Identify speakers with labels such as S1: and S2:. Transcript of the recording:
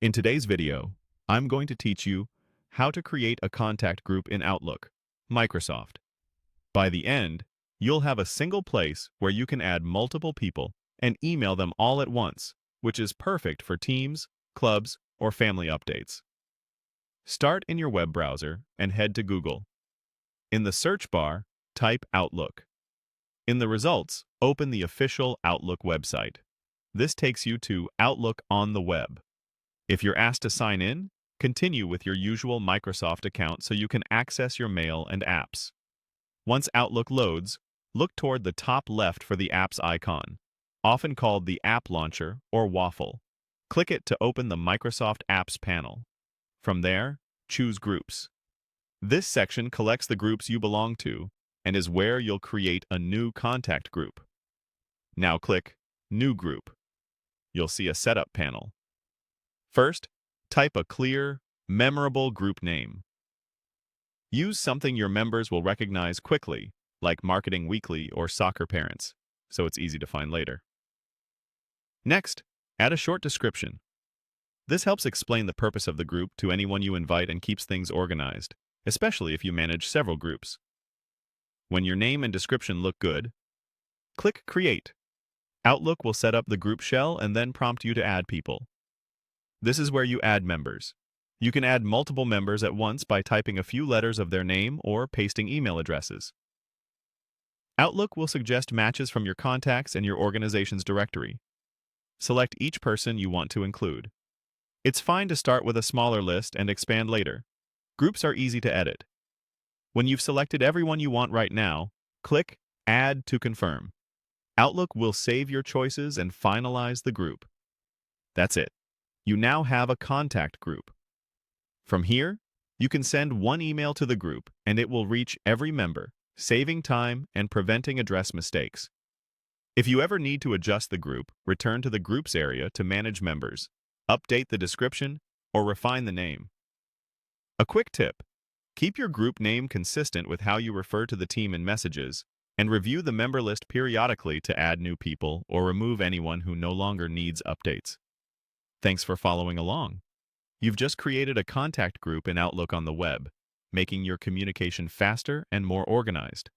S1: In today's video, I'm going to teach you how to create a contact group in Outlook, Microsoft. By the end, you'll have a single place where you can add multiple people and email them all at once, which is perfect for teams, clubs, or family updates. Start in your web browser and head to Google. In the search bar, type Outlook. In the results, open the official Outlook website. This takes you to Outlook on the web. If you're asked to sign in, continue with your usual Microsoft account so you can access your mail and apps. Once Outlook loads, look toward the top left for the Apps icon, often called the App Launcher or Waffle. Click it to open the Microsoft Apps panel. From there, choose Groups. This section collects the groups you belong to and is where you'll create a new contact group. Now click New Group. You'll see a setup panel. First, type a clear, memorable group name. Use something your members will recognize quickly, like Marketing Weekly or Soccer Parents, so it's easy to find later. Next, add a short description. This helps explain the purpose of the group to anyone you invite and keeps things organized, especially if you manage several groups. When your name and description look good, click Create. Outlook will set up the group shell and then prompt you to add people. This is where you add members. You can add multiple members at once by typing a few letters of their name or pasting email addresses. Outlook will suggest matches from your contacts and your organization's directory. Select each person you want to include. It's fine to start with a smaller list and expand later. Groups are easy to edit. When you've selected everyone you want right now, click Add to confirm. Outlook will save your choices and finalize the group. That's it. You now have a contact group. From here, you can send one email to the group and it will reach every member, saving time and preventing address mistakes. If you ever need to adjust the group, return to the Groups area to manage members, update the description, or refine the name. A quick tip: keep your group name consistent with how you refer to the team in messages, and review the member list periodically to add new people or remove anyone who no longer needs updates. Thanks for following along. You've just created a contact group in Outlook on the web, making your communication faster and more organized.